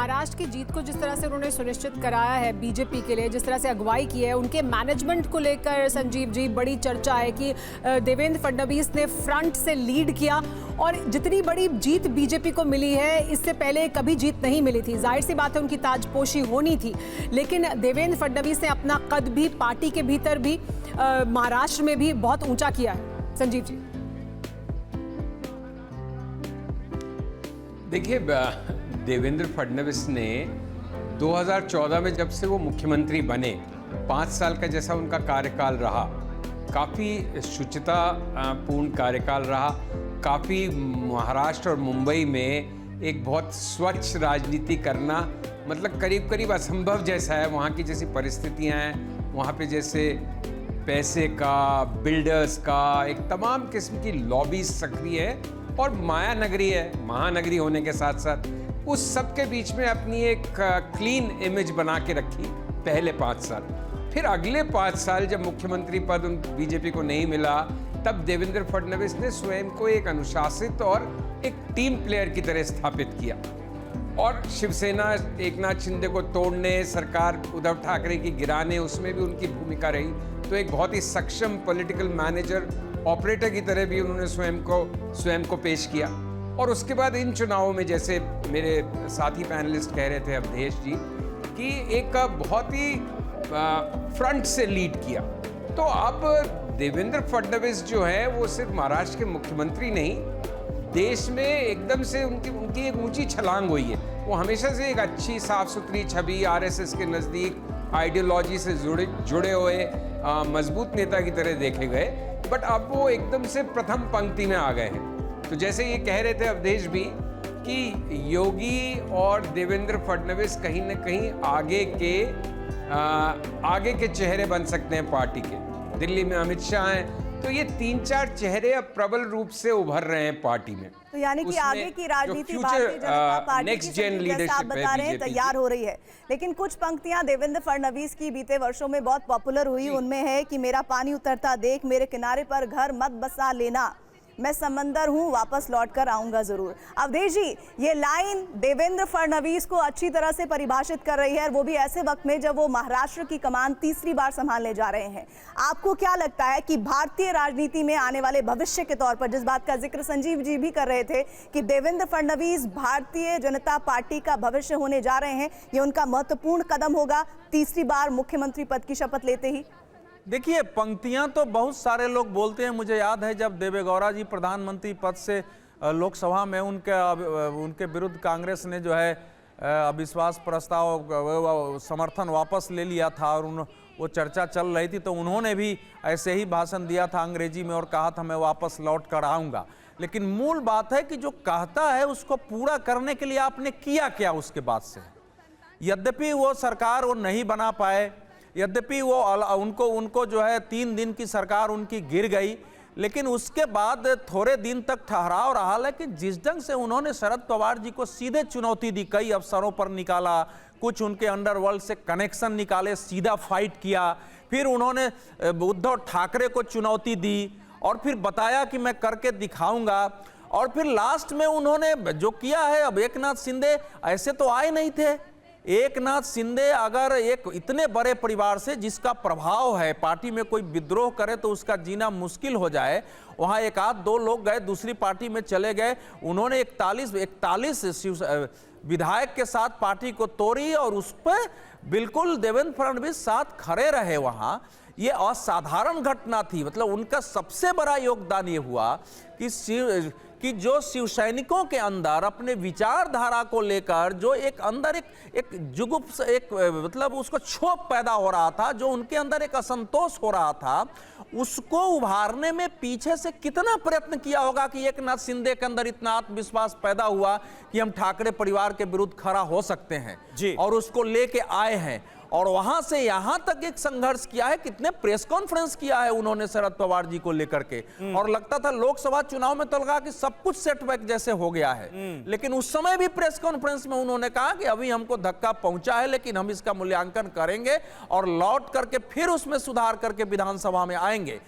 महाराष्ट्र की जीत को जिस तरह से उन्होंने सुनिश्चित कराया है बीजेपी के लिए, जिस तरह से अगुवाई की है, उनके मैनेजमेंट को लेकर संजीव जी बड़ी चर्चा है कि देवेंद्र फडणवीस ने फ्रंट से लीड किया और जितनी बड़ी जीत बीजेपी को मिली है इससे पहले कभी जीत नहीं मिली थी। जाहिर सी बात है उनकी ताजपोशी होनी थी, लेकिन देवेंद्र फडणवीस ने अपना कद भी पार्टी के भीतर भी महाराष्ट्र में भी बहुत ऊंचा किया है। संजीव जी देखिए, देवेंद्र फडणवीस ने 2014 में जब से वो मुख्यमंत्री बने, 5 साल का जैसा उनका कार्यकाल रहा, काफ़ी शुचिता पूर्ण कार्यकाल रहा। काफ़ी महाराष्ट्र और मुंबई में एक बहुत स्वच्छ राजनीति करना मतलब करीब करीब असंभव जैसा है। वहाँ की जैसी परिस्थितियाँ हैं, वहाँ पे जैसे पैसे का, बिल्डर्स का एक तमाम किस्म की लॉबी सक्रिय है और माया नगरी है। महानगरी होने के साथ साथ उस सब के बीच में अपनी एक क्लीन इमेज बना के रखी पहले 5 साल। फिर अगले 5 साल जब मुख्यमंत्री पद उन बीजेपी को नहीं मिला, तब देवेंद्र फडणवीस ने स्वयं को एक अनुशासित और एक टीम प्लेयर की तरह स्थापित किया और शिवसेना एकनाथ शिंदे को तोड़ने, सरकार उद्धव ठाकरे की गिराने, उसमें भी उनकी भूमिका रही। तो एक बहुत ही सक्षम पॉलिटिकल मैनेजर, ऑपरेटर की तरह भी उन्होंने स्वयं को पेश किया। और उसके बाद इन चुनावों में, जैसे मेरे साथी पैनलिस्ट कह रहे थे अवधेश जी, कि एक बहुत ही फ्रंट से लीड किया। तो अब देवेंद्र फडणवीस जो है वो सिर्फ महाराष्ट्र के मुख्यमंत्री नहीं, देश में एकदम से उनकी एक ऊंची छलांग हुई है। वो हमेशा से एक अच्छी साफ सुथरी छवि, आरएसएस के नज़दीक आइडियोलॉजी से जुड़े हुए मजबूत नेता की तरह देखे गए, बट अब वो एकदम से प्रथम पंक्ति में आ गए हैं। तो जैसे ये कह रहे थे अवधेश भी कि योगी और देवेंद्र फडणवीस कहीं ना कहीं आगे के चेहरे बन सकते हैं पार्टी के। दिल्ली में अमित शाह हैं, तो ये 3-4 चेहरे अब प्रबल रूप से उभर रहे हैं पार्टी में। तो यानी कि आगे की राजनीति भारतीय जनता पार्टी की जैसे आप बता रहे हैं तैयार हो रही है। लेकिन कुछ पंक्तियां देवेंद्र फडणवीस की बीते वर्षों में बहुत पॉपुलर हुई, उनमें है कि मेरा पानी उतरता देख, मेरे किनारे पर घर मत बसा लेना, मैं समंदर हूं वापस लौट कर आऊंगा जरूर। अवधेश जी, ये लाइन देवेंद्र फडणवीस को अच्छी तरह से परिभाषित कर रही है, वो भी ऐसे वक्त में जब वो महाराष्ट्र की कमान तीसरी बार संभालने जा रहे हैं। आपको क्या लगता है कि भारतीय राजनीति में आने वाले भविष्य के तौर पर, जिस बात का जिक्र संजीव जी भी कर रहे थे कि देवेंद्र फडणवीस भारतीय जनता पार्टी का भविष्य होने जा रहे हैं, ये उनका महत्वपूर्ण कदम होगा तीसरी बार मुख्यमंत्री पद की शपथ लेते ही? देखिए, पंक्तियां तो बहुत सारे लोग बोलते हैं। मुझे याद है जब देवेगौड़ा जी प्रधानमंत्री पद से लोकसभा में उनके विरुद्ध कांग्रेस ने जो है अविश्वास प्रस्ताव समर्थन वापस ले लिया था और वो चर्चा चल रही थी, तो उन्होंने भी ऐसे ही भाषण दिया था अंग्रेजी में और कहा था मैं वापस लौट कर आऊँगा। लेकिन मूल बात है कि जो कहता है उसको पूरा करने के लिए आपने किया क्या उसके बाद से। यद्यपि वो सरकार वो नहीं बना पाए, यद्यपि वो उनको जो है 3 दिन की सरकार उनकी गिर गई, लेकिन उसके बाद थोड़े दिन तक ठहराव रहा। लेकिन जिस ढंग से उन्होंने शरद पवार जी को सीधे चुनौती दी, कई अवसरों पर निकाला, कुछ उनके अंडरवर्ल्ड से कनेक्शन निकाले, सीधा फाइट किया, फिर उन्होंने उद्धव ठाकरे को चुनौती दी और फिर बताया कि मैं करके दिखाऊंगा, और फिर लास्ट में उन्होंने जो किया है, अब एकनाथ शिंदे ऐसे तो आए नहीं थे। एकनाथ शिंदे अगर एक इतने बड़े परिवार से जिसका प्रभाव है, पार्टी में कोई विद्रोह करे तो उसका जीना मुश्किल हो जाए, वहाँ 1-2 लोग गए, दूसरी पार्टी में चले गए, उन्होंने 41 विधायक के साथ पार्टी को तोड़ी और उस पर बिल्कुल देवेंद्र फडणवीस साथ खड़े रहे। वहाँ ये असाधारण घटना थी। मतलब उनका सबसे बड़ा योगदान ये हुआ कि जो शिव सैनिकों के अंदर अपने विचारधारा को लेकर जो एक अंदर एक जुगुप्स मतलब उसको क्षोभ पैदा हो रहा था, जो उनके अंदर एक असंतोष हो रहा था, उसको उभारने में पीछे से कितना प्रयत्न किया होगा कि एकनाथ शिंदे के अंदर इतना आत्मविश्वास पैदा हुआ कि हम ठाकरे परिवार के विरुद्ध खड़ा हो सकते हैं जी, और उसको लेके आए हैं। और वहां से यहां तक एक संघर्ष किया है, कितने प्रेस कॉन्फ्रेंस किया है उन्होंने शरद पवार जी को लेकर के, और लगता था लोकसभा चुनाव में तो लगा कि सब कुछ सेटबैक जैसे हो गया है। लेकिन उस समय भी प्रेस कॉन्फ्रेंस में उन्होंने कहा कि अभी हमको धक्का पहुंचा है, लेकिन हम इसका मूल्यांकन करेंगे और लौट करके फिर उसमें सुधार करके विधानसभा में आएंगे।